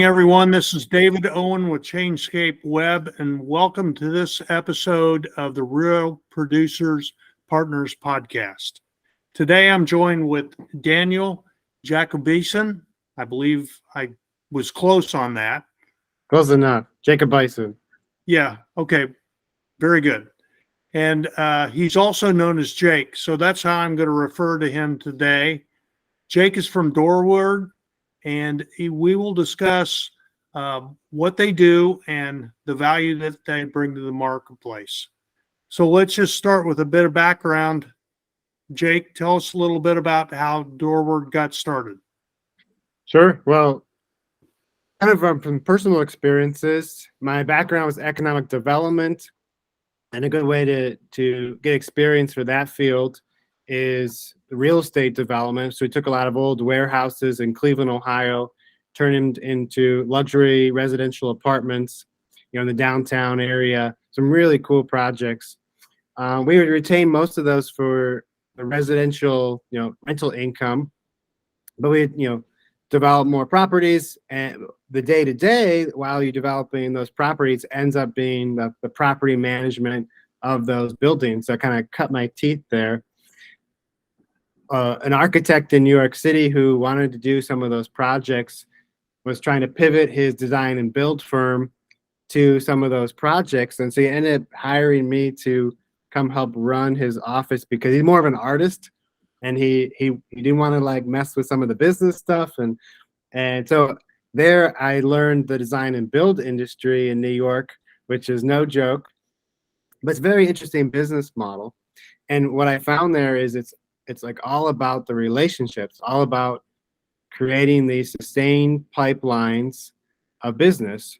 Everyone. This is David Owen with Changescape Web, and welcome to this episode of the Real Producers Partners Podcast. Today, I'm joined with Daniel Jacobison. I believe I was close on that. Close enough. Jacob Bison. Yeah, okay, very good. And he's also known as Jake, so that's how I'm going to refer to him today. Jake is from Doorward, and we will discuss what they do and the value that they bring to the marketplace. So let's just start with a bit of background. Jake, tell us a little bit about how Doorward got started. Sure. Well, kind of from personal experiences, my background was economic development, and a good way to get experience for that field is real estate development. So we took a lot of old warehouses in Cleveland, Ohio, turned them into luxury residential apartments, in the downtown area. Some really cool projects. We would retain most of those for the residential, rental income, but we, develop more properties, and the day-to-day while you're developing those properties ends up being the property management of those buildings. So I kind of cut my teeth there. An architect in New York City who wanted to do some of those projects was trying to pivot his design and build firm to some of those projects. And so he ended up hiring me to come help run his office because he's more of an artist, and he didn't want to mess with some of the business stuff. And so there I learned the design and build industry in New York, which is no joke, but it's a very interesting business model. And what I found there is it's all about the relationships, all about creating these sustained pipelines of business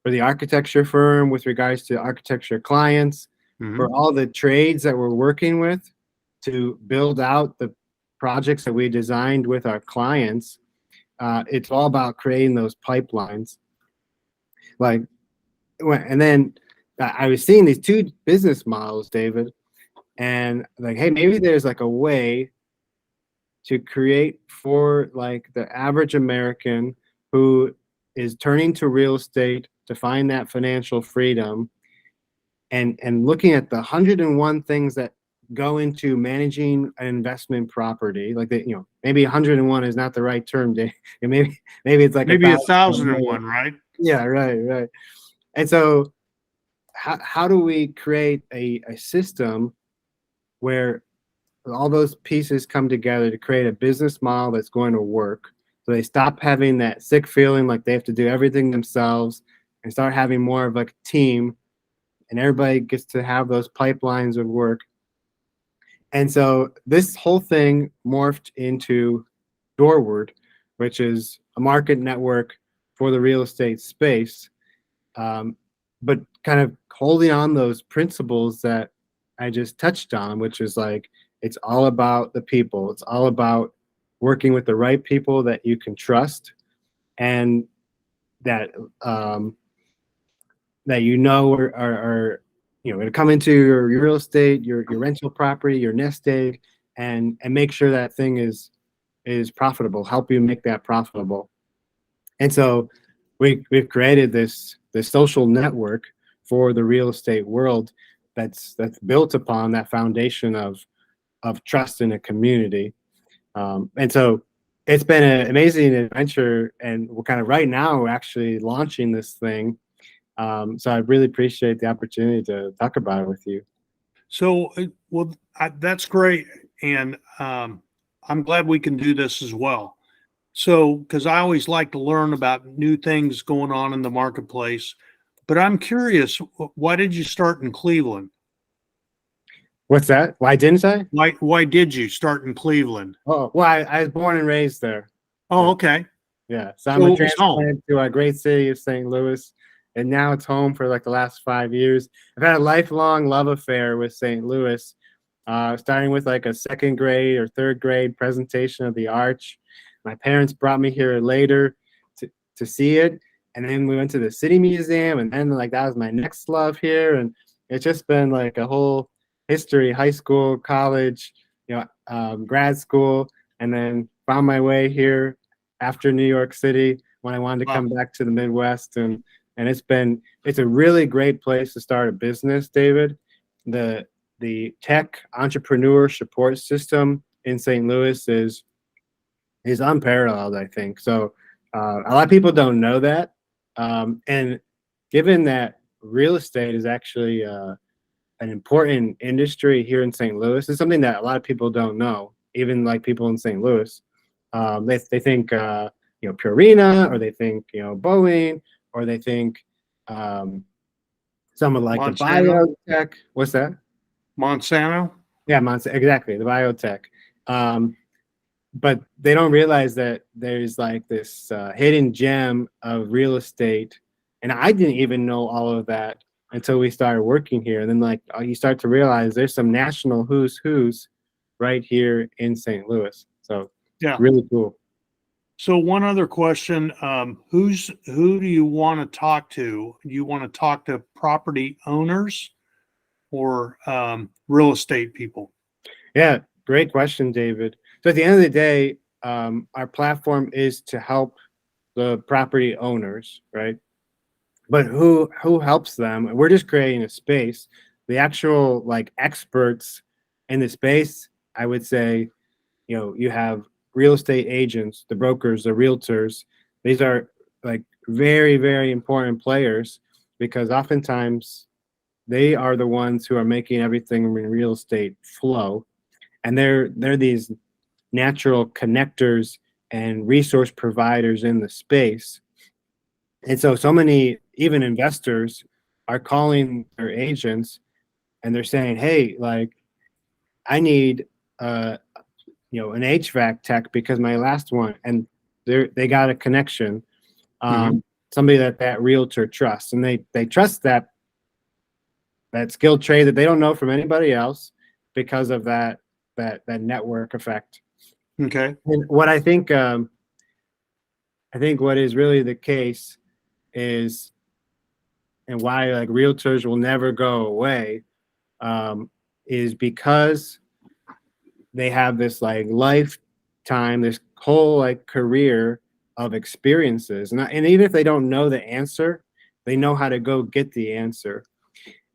for the architecture firm with regards to architecture clients, for all the trades that we're working with to build out the projects that we designed with our clients. It's all about creating those pipelines. And then I was seeing these two business models, David, and hey, maybe there's a way to create for the average American who is turning to real estate to find that financial freedom, and looking at the 101 things that go into managing an investment property. Maybe 101 is not the right term. Maybe it's maybe 1,001, right? Yeah, right. And so how do we create a system where all those pieces come together to create a business model that's going to work, so they stop having that sick feeling like they have to do everything themselves and start having more of a team, and everybody gets to have those pipelines of work. And so this whole thing morphed into Doorward, which is a market network for the real estate space, but kind of holding on those principles that I just touched on, which is it's all about the people. It's all about working with the right people that you can trust, and that are going to come into your real estate, your rental property, your nest egg, and make sure that thing is profitable. Help you make that profitable. And so we've created this social network for the real estate world that's built upon that foundation of trust in a community. And so it's been an amazing adventure, and we're kind of right now actually launching this thing. So I really appreciate the opportunity to talk about it with you. So, that's great. And I'm glad we can do this as well. So, because I always like to learn about new things going on in the marketplace, but I'm curious, why did you start in Cleveland? What's that? Why didn't I? Why did you start in Cleveland? Oh, well, I was born and raised there. Oh, okay. Yeah. So I'm a transplant to a great city of St. Louis, and now it's home for the last 5 years. I've had a lifelong love affair with St. Louis, starting with a second grade or third grade presentation of the Arch. My parents brought me here later to see it, and then we went to the City Museum, and then that was my next love here, and it's just been a whole history: high school, college, grad school, and then found my way here after New York City when I wanted to Wow. come back to the Midwest, and it's a really great place to start a business, David. The tech entrepreneur support system in St. Louis is unparalleled, I think. So a lot of people don't know that, and given that real estate is actually an important industry here in St. Louis, it's something that a lot of people don't know. Even like people in St. Louis, they think Purina, or they think Boeing, or they think someone like the Monsanto? biotech. What's that? Monsanto? Yeah, exactly, the biotech. Um, but they don't realize that there's like this hidden gem of real estate, and I didn't even know all of that until we started working here. And then you start to realize there's some national who's right here in St. Louis. So Yeah. really cool. So one other question, who do you want to talk to? Do you want to talk to property owners or real estate people? Yeah, great question, David. So at the end of the day, our platform is to help the property owners, right? But who helps them? We're just creating a space. The actual like experts in the space, I would say, you have real estate agents, the brokers, the realtors. These are like very, very important players, because oftentimes they are the ones who are making everything in real estate flow, and they're these natural connectors and resource providers in the space. And so many even investors are calling their agents, and they're saying, hey, like, I need an HVAC tech because my last one, and they got a connection, somebody that realtor trusts, and they trust that skilled trade that they don't know from anybody else, because of that network effect. Okay. And what I think what is really the case is, and why like realtors will never go away, is because they have this like lifetime, this whole like career of experiences, and even if they don't know the answer, they know how to go get the answer.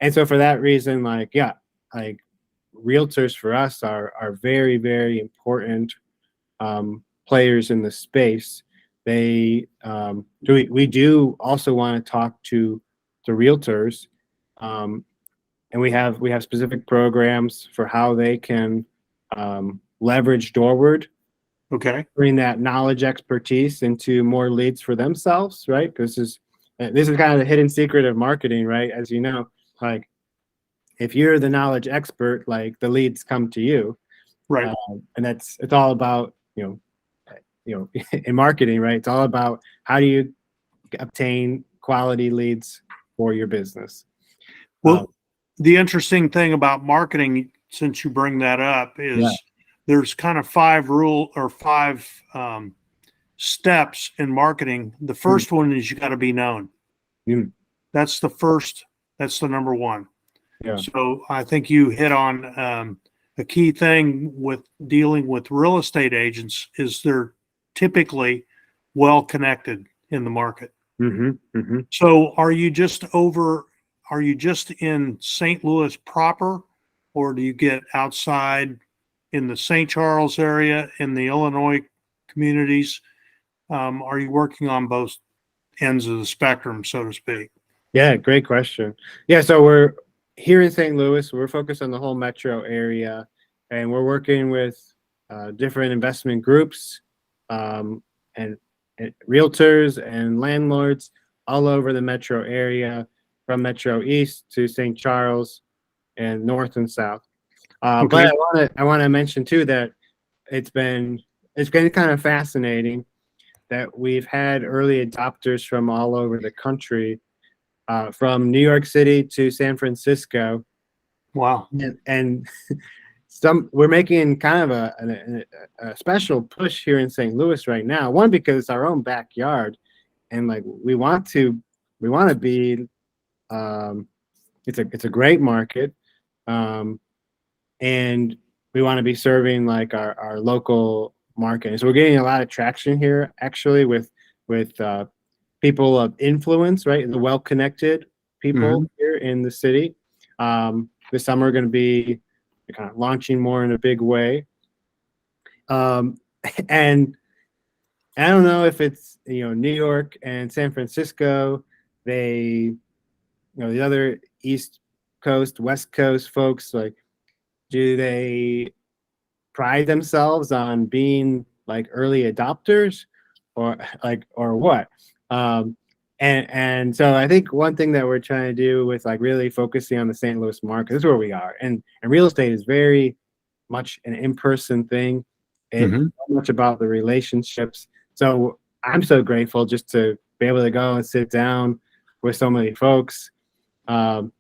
And so for that reason, like realtors for us are very, very important players in the space. We do also want to talk to the realtors, and we have specific programs for how they can leverage Doorward, Okay. bring that knowledge expertise into more leads for themselves, right? Because this is kind of the hidden secret of marketing, right? As you know, like, if you're the knowledge expert, like, the leads come to you, Right. and it's all about in marketing, right? It's all about how do you obtain quality leads for your business. Well, the interesting thing about marketing, since you bring that up, is there's kind of five steps in marketing. The first one is you got to be known. That's the first. That's the number one. Yeah. So I think you hit on a key thing with dealing with real estate agents is they're typically well connected in the market. So are you just in St. Louis proper, or do you get outside in the St. Charles area, in the Illinois communities? Are you working on both ends of the spectrum, so to speak? Yeah, great question. Yeah, so we're here in St. Louis. We're focused on the whole metro area, and we're working with different investment groups, and realtors and landlords all over the metro area, from Metro East to St. Charles, and north and south. Okay. But I want to mention too that it's been kind of fascinating that we've had early adopters from all over the country, from New York City to San Francisco. Wow. And we're making kind of a special push here in St. Louis right now. One, because it's our own backyard, and like we want to be. It's a great market, and we want to be serving like our local market. So we're getting a lot of traction here, actually, with with people of influence, right? The well-connected people here in the city. This summer, we're going to be kind of launching more in a big way. And I don't know if it's, New York and San Francisco, the other East Coast, West Coast folks, like, do they pride themselves on being like early adopters or what? And so I think one thing that we're trying to do with like really focusing on the St. Louis market, this is where we are. And real estate is very much an in-person thing. It's so much about the relationships. So I'm so grateful just to be able to go and sit down with so many folks, and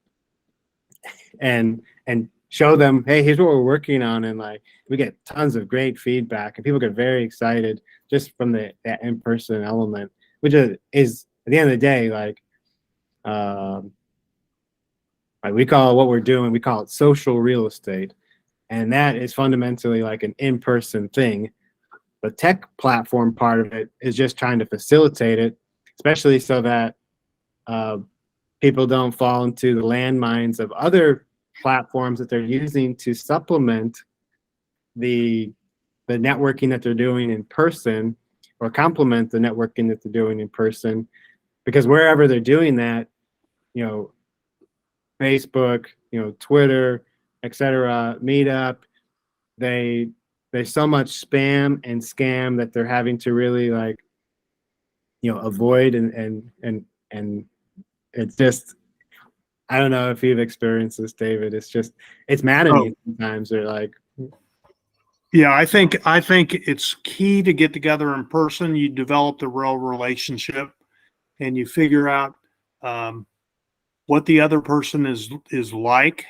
show them, hey, here's what we're working on. And like, we get tons of great feedback and people get very excited just from that in-person element, which is at the end of the day, like we call what we're doing, we call it social real estate. And that is fundamentally like an in-person thing. The tech platform part of it is just trying to facilitate it, especially so that people don't fall into the landmines of other platforms that they're using to supplement the networking that they're doing in person, or complement the networking that they're doing in person. Because wherever they're doing that, Facebook, Twitter, etc., Meetup, there's so much spam and scam that they're having to really like, avoid, and it's just, I don't know if you've experienced this, David. It's maddening sometimes. They're like, yeah, I think it's key to get together in person. You develop the real relationship, and you figure out what the other person is like.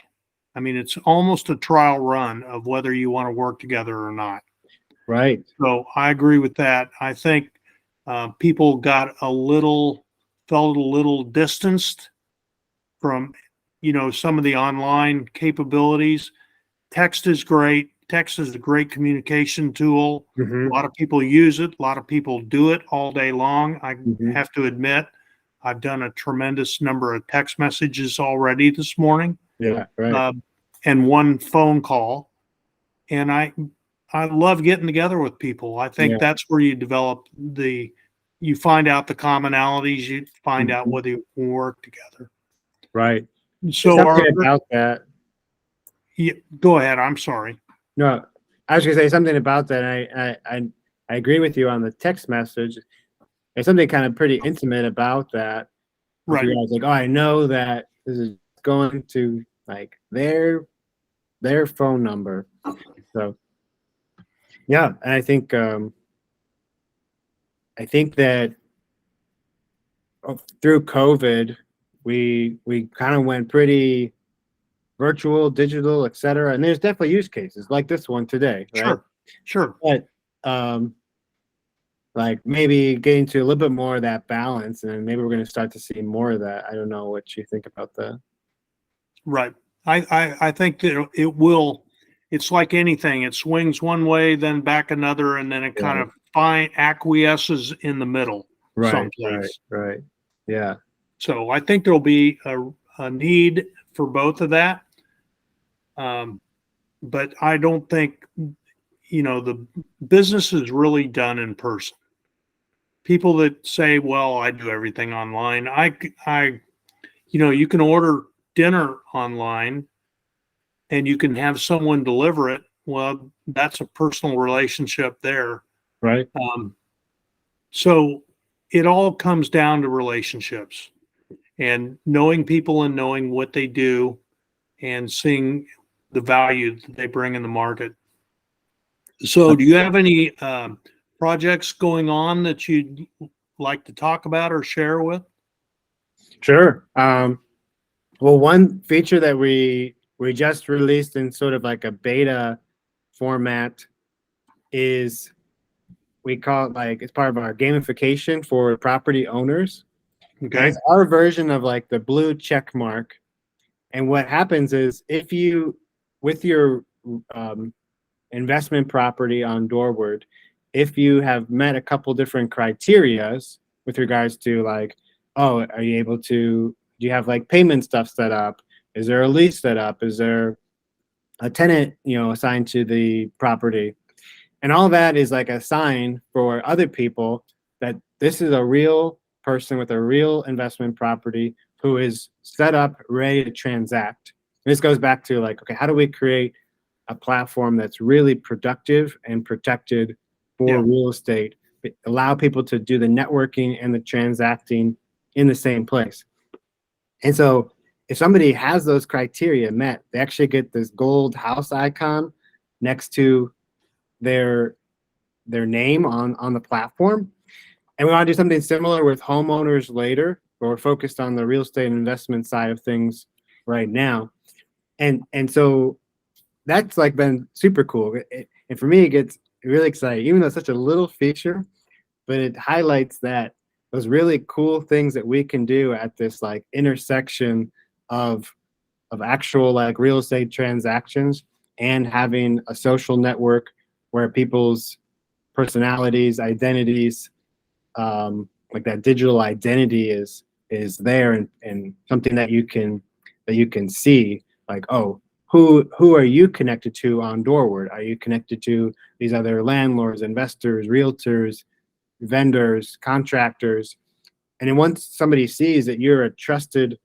I mean, it's almost a trial run of whether you want to work together or not. Right. So I agree with that. I think people felt a little distanced from, some of the online capabilities. Text is great. Text is a great communication tool. A lot of people use it. A lot of people do it all day long. I have to admit, I've done a tremendous number of text messages already this morning. Yeah, right. And one phone call. And I love getting together with people. I think that's where you develop you find out the commonalities, you find out whether you can work together. Right. So about that. Yeah, go ahead. I'm sorry. No, I was going to say something about that. I agree with you on the text message. There's something kind of pretty intimate about that. Right. You guys like, oh, I know that this is going to like their phone number. So yeah, and I think that through COVID, we kind of went pretty virtual, digital, etc. And there's definitely use cases like this one today, right? Sure. But like maybe getting to a little bit more of that balance, and maybe we're going to start to see more of that. I don't know what you think about that. Right. I think that it will. It's like anything. It swings one way, then back another, and then it kind of acquiesces in the middle. Right. Someplace. Right. Yeah. So I think there'll be a need for both of that. But I don't think, the business is really done in person. People that say, well, I do everything online. You can order dinner online and you can have someone deliver it. Well, that's a personal relationship there. Right. So it all comes down to relationships and knowing people and knowing what they do and seeing the value that they bring in the market. So do you have any projects going on that you'd like to talk about or share with? Sure. Well, one feature that we just released in sort of like a beta format is, we call it like, it's part of our gamification for property owners. Okay. It's our version of like the blue check mark. And what happens is, if you, with your investment property on Doorward, if you have met a couple different criterias, with regards to like, oh, are you able to, do you have like payment stuff set up? Is there a lease set up? Is there a tenant, assigned to the property? And all that is like a sign for other people that this is a real person with a real investment property who is set up, ready to transact. And this goes back to like, okay, how do we create a platform that's really productive and protected for real estate, allow people to do the networking and the transacting in the same place? And so if somebody has those criteria met, they actually get this gold house icon next to their name on the platform. And we want to do something similar with homeowners later, but we're focused on the real estate investment side of things right now. And so that's like been super cool. And for me, it gets really exciting, even though it's such a little feature, but it highlights that those really cool things that we can do at this like intersection of actual like real estate transactions and having a social network where people's personalities, identities, like that digital identity is there, and something that you can see, like, oh, who are you connected to on Doorward? Are you connected to these other landlords, investors, realtors, vendors, contractors? And then once somebody sees that you're a trusted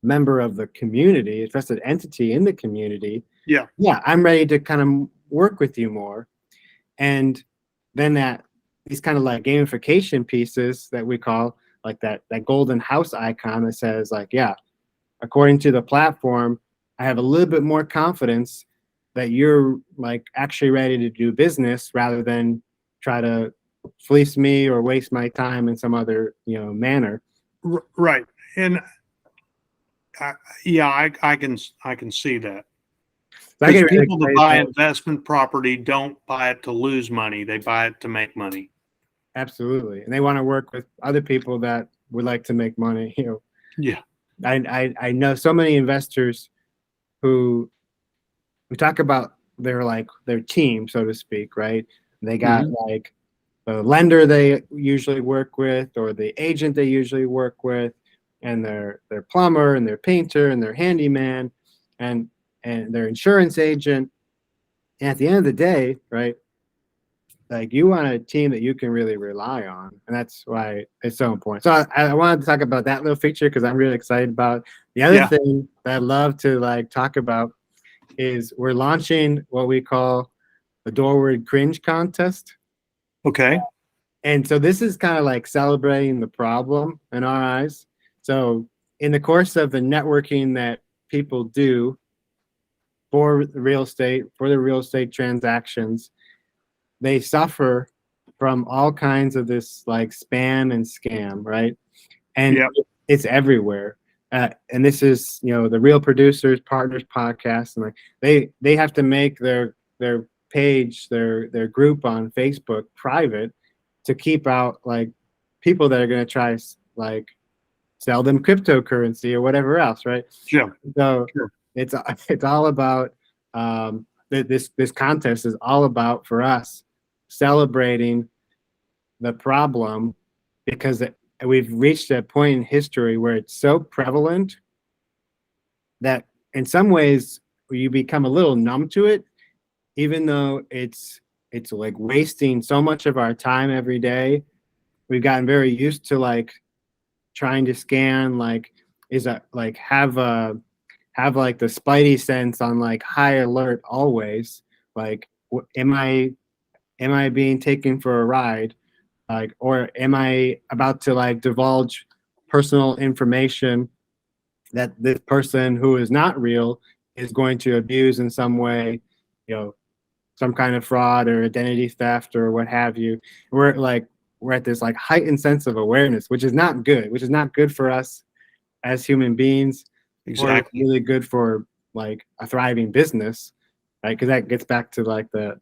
member of the community, a trusted entity in the community, yeah, I'm ready to kind of work with you more. And then these kind of like gamification pieces that we call like that golden house icon that says like, yeah, according to the platform, I have a little bit more confidence that you're like actually ready to do business rather than try to fleece me or waste my time in some other manner. Right. And I can see that. Because people that buy investment property don't buy it to lose money; they buy it to make money. Absolutely, and they want to work with other people that would like to make money. Yeah, I know so many investors who we talk about their team, so to speak, right? They got like the lender they usually work with, or the agent they usually work with, and their plumber and their painter and their handyman and their insurance agent. And at the end of the day, right, like you want a team that you can really rely on. And that's why it's so important. So I wanted to talk about that little feature because I'm really excited about the other thing that I'd love to like talk about is we're launching what we call the Doorward Cringe Contest. Okay. And so this is kind of like celebrating the problem in our eyes. So in the course of the networking that people do for the real estate transactions, they suffer from all kinds of this like spam and scam, right? And it's everywhere. And this is, the Real Producers Partners podcast, and like they have to make their page, their group on Facebook private to keep out like people that are going to try like sell them cryptocurrency or whatever else, right? Sure. So it's all about this contest is all about for us celebrating the problem because we've reached a point in history where it's so prevalent that in some ways you become a little numb to it, even though it's like wasting so much of our time every day. We've gotten very used to like trying to scan, like have like the spidey sense on like high alert always, like am I being taken for a ride, like, or am I about to like divulge personal information that this person who is not real is going to abuse in some way, some kind of fraud or identity theft or what have you. We're at this like heightened sense of awareness, which is not good for us as human beings. Exactly. Or it's really good for like a thriving business, right? Because that gets back to like the,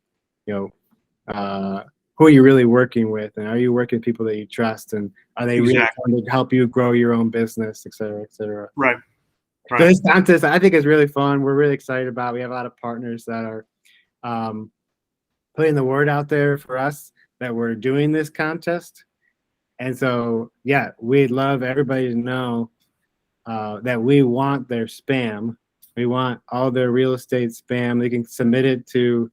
who are you really working with, and are you working with people that you trust, and are they really trying to help you grow your own business, et cetera, et cetera. Right. So this contest, I think, is really fun. We're really excited about it. We have a lot of partners that are putting the word out there for us that we're doing this contest. And so, yeah, we'd love everybody to know that we want their spam. We want all their real estate spam. They can submit it to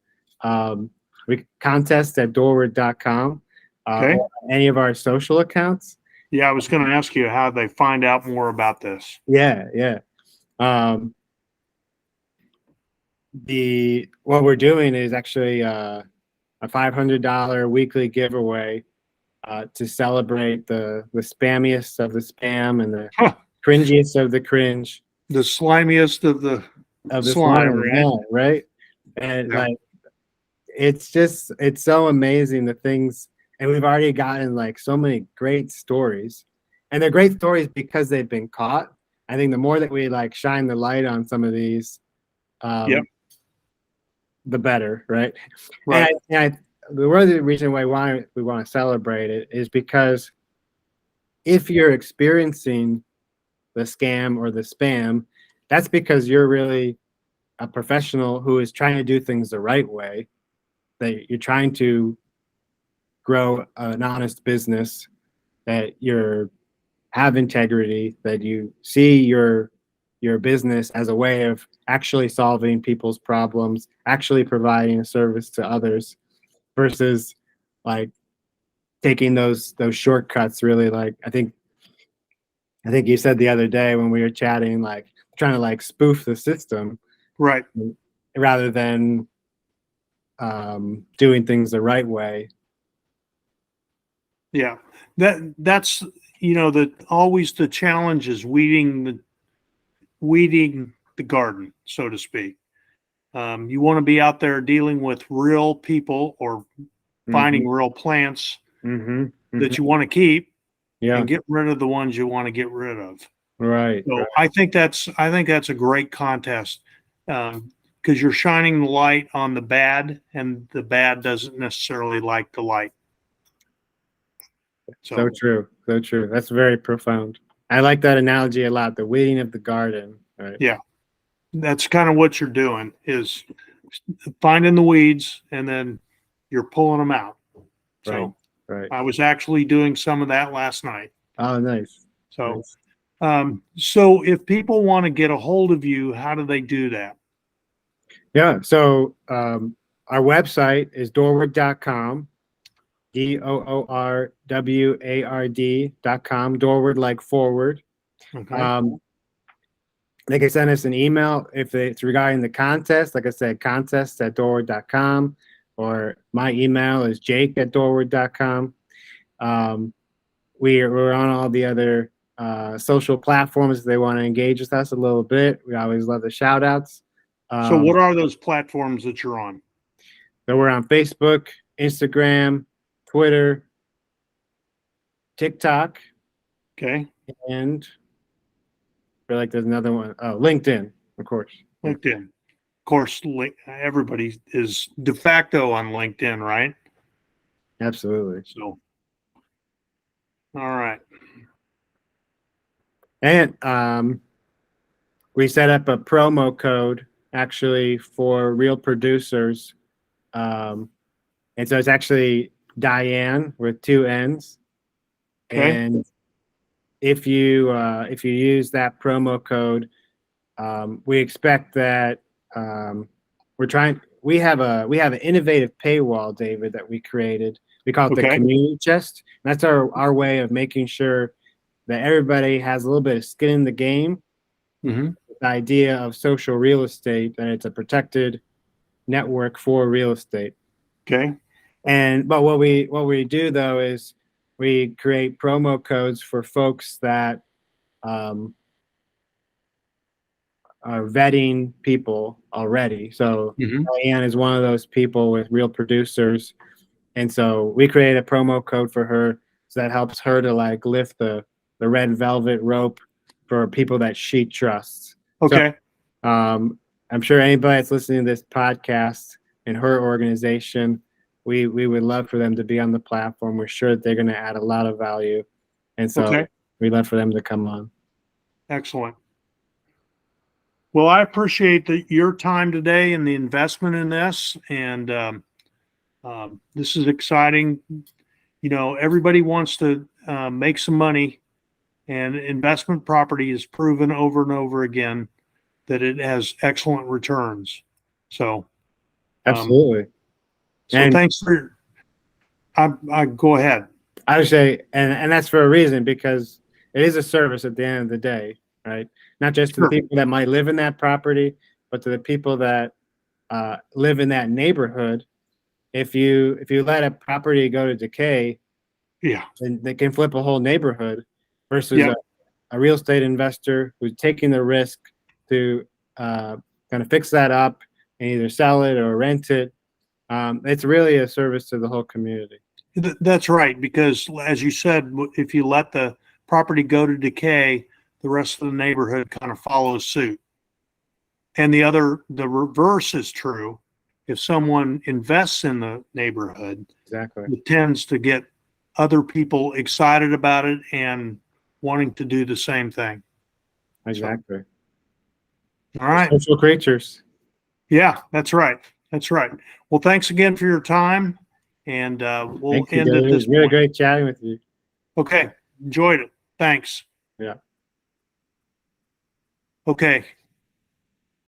contest at doorward.com Okay. or any of our social accounts. Yeah, I was going to ask you how they find out more about this. Yeah. What we're doing is actually a $500 weekly giveaway to celebrate the spammiest of the spam and the cringiest of the cringe, the slimiest of the slime, right? Yeah, right. And like, it's so amazing the things, and we've already gotten like so many great stories, and they're great stories because they've been caught. I think the more that we like shine the light on some of these, the better, right? Right. And the real reason why we want to celebrate it is because if you're experiencing the scam or the spam, that's because you're really a professional who is trying to do things the right way, that you're trying to grow an honest business, that you have integrity, that you see your business as a way of actually solving people's problems, actually providing a service to others, versus like taking those shortcuts. Really, like I think you said the other day when we were chatting, like trying to like spoof the system, Right. rather than doing things the right way. Yeah, that's always the challenge is weeding the garden, so to speak. You want to be out there dealing with real people or finding real plants that you want to keep, and get rid of the ones you want to get rid of. Right. So I think that's a great contest, because you're shining the light on the bad, and the bad doesn't necessarily like the light. So true. That's very profound. I like that analogy a lot. The weeding of the garden. Right. Yeah, that's kind of what you're doing, is finding the weeds and then you're pulling them out. So right. I was actually doing some of that last night. Oh, nice. So, so if people want to get a hold of you, how do they do that? Yeah. So our website is doorward.com. DOORWARD.com. Doorward, like forward. Okay. They can send us an email if it's regarding the contest. Like I said, contest at doorward.com, or my email is jake@doorward.com. We're on all the other social platforms if they want to engage with us a little bit. We always love the shout outs. So what are those platforms that you're on? So we're on Facebook, Instagram, Twitter, TikTok. Okay. And I feel like there's another one. Oh, LinkedIn, of course. LinkedIn. Of course, everybody is de facto on LinkedIn, right? Absolutely. So, all right. And we set up a promo code actually for real producers. And so it's actually Diane with 2 N's. Okay. And if you use that promo code, we expect that we have an innovative paywall, David, that we created. We call it the community chest. And that's our way of making sure that everybody has a little bit of skin in the game. Mm-hmm. The idea of social real estate, that it's a protected network for real estate. Okay. But what we do though is we create promo codes for folks that are vetting people already. So Diane is one of those people with real producers, and so we create a promo code for her, so that helps her to like lift the red velvet rope for people that she trusts. Okay. So, I'm sure anybody that's listening to this podcast in her organization, we would love for them to be on the platform. We're sure that they're going to add a lot of value, and so we'd love for them to come on. Excellent. Well, I appreciate your time today and the investment in this, and this is exciting. Everybody wants to make some money. And investment property is proven over and over again that it has excellent returns. So, Absolutely. so And thanks for. I go ahead. I would say, and that's for a reason, because it is a service at the end of the day, right? Not just to the Sure. people that might live in that property, but to the people that live in that neighborhood. If you let a property go to decay, Yeah. then they can flip a whole neighborhood versus Yeah. a real estate investor who's taking the risk to kind of fix that up and either sell it or rent it. It's really a service to the whole community. That's right. Because as you said, if you let the property go to decay, the rest of the neighborhood kind of follows suit. And the reverse is true. If someone invests in the neighborhood, Exactly. it tends to get other people excited about it and wanting to do the same thing. Exactly. All right. Social creatures. Yeah, that's right. That's right. Well, thanks again for your time. And we'll Thank you, end David. at It this was really point. great chatting with you. Okay. Enjoyed it. Thanks. Yeah. Okay.